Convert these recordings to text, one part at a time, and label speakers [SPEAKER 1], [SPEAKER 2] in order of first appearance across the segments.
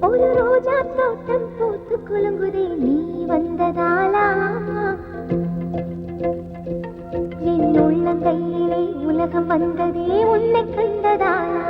[SPEAKER 1] ஒரு ரோஜா தோட்டம் பூத்து குலுங்குதே நீ வந்ததாலா என் உள்ளங்கையிலே உலகம் வந்ததே உன்னை கண்டதாலா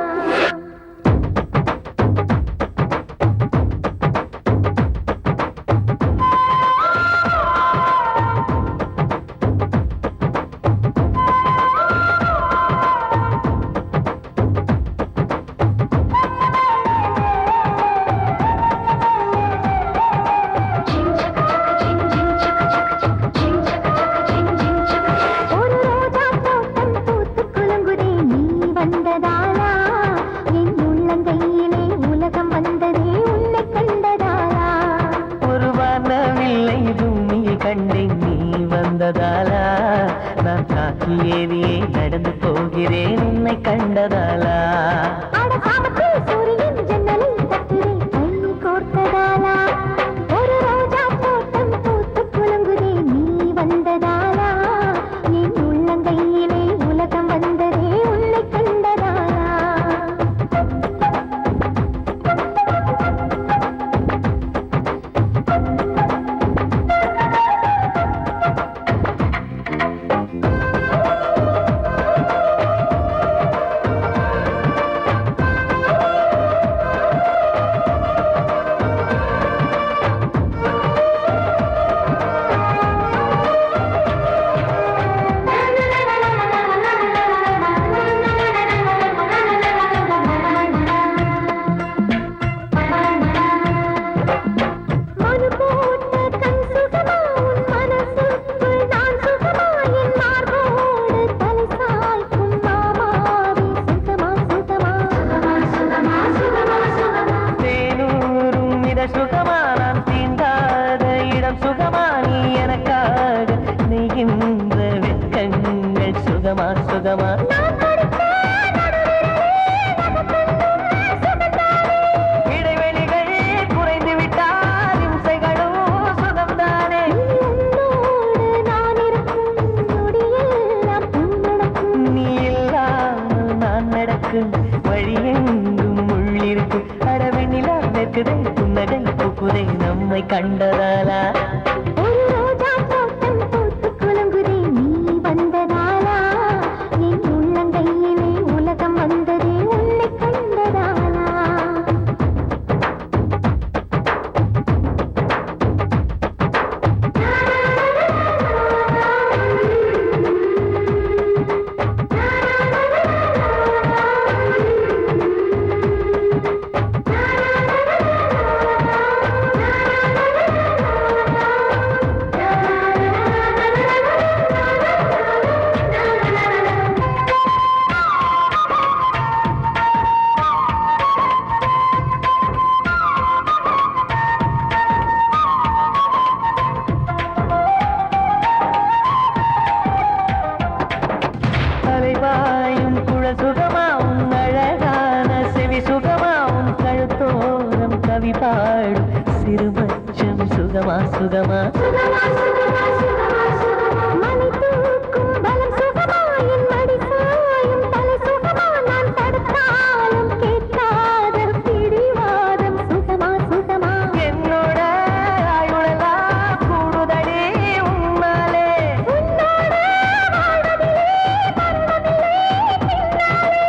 [SPEAKER 2] நான் காக்கி ஏறியே நடந்து போகிறேன் உன்னை கண்டதாலா
[SPEAKER 1] சூரியன் ஜன்னலை தட்டுதே கை கோர்த்ததாலா ஒரு ரோஜா தோட்டம் பூத்து குலுங்குதே நீ வந்ததாலா என் உள்ளங்கையிலே உலகம் வந்ததே உன்னை கண்டதாலா
[SPEAKER 2] சுகமா நான் தீண்டாத இடம் சுகமா நீ எனக்காக நெய்கின்ற வெட்கங்கள் சுகமா சுகமா இடைவெளிகள் குறைந்து விட்டால் இம்சைகளும் சுகம்தானே நீ இல்லாமல் நான் நடக்கும் வழியெங்கும் உள்ளிருக்கும் அடவெண்ணிலா வெற்குதை புன்னகை புகுதை நம்மை கண்டதாலா
[SPEAKER 1] ஒரு ரோஜா தோட்டம் பூத்து குலுங்குதே நீ வந்ததாலா என் உள்ளங்கையிலே உலகம் வந்ததே உன்னை கண்டதாலா
[SPEAKER 2] அலைவாயும் குழல் சுகமா உன் அழகான செவி சுகமா உன் கழுத்தோரம் கவி பாடும் சிறுமச்சம் சுகமா சுகமா
[SPEAKER 1] மலை தூக்கும் பலம் சுகமா என் மடி சாயும் தலை சுகமா நான் தடுத்தாலும் கேட்காத பிடிவாதம் சுகமா சுகமா
[SPEAKER 2] என்னோட ஆயுளெல்லாம் கூடுதடி உன்னாலே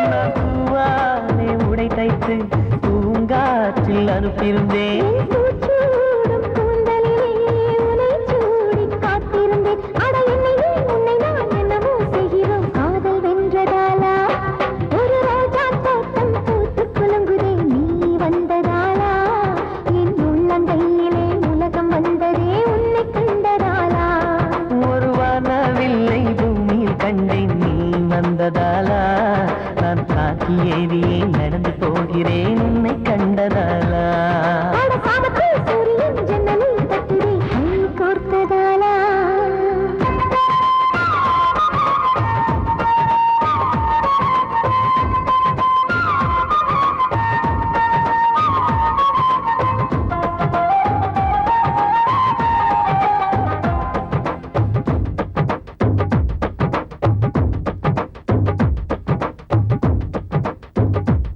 [SPEAKER 2] நான் பூவாலே உடை தைத்து பூங்காற்றில் அனுப்பியிருந்தேன்
[SPEAKER 1] பூச்சூடும் கூந்தலிலே உனை சூடி காத்திருந்தேன் அட என்னையே உன்னை நான் என்னவோ செய்கிறோம் காதல் வென்றதாலா ஒரு ரோஜா தோட்டம் பூத்து குலுங்குதே நீ வந்ததாலா என் உள்ளங்கையிலே உலகம் வந்ததே உன்னை கண்டதாலா
[SPEAKER 2] ஒரு வானவில்லை பூமியில் கண்டேன் நீ வந்ததாலா நான் காக்கி ஏறியே நடந்து போகிறேன் உன்னை கண்டதாலா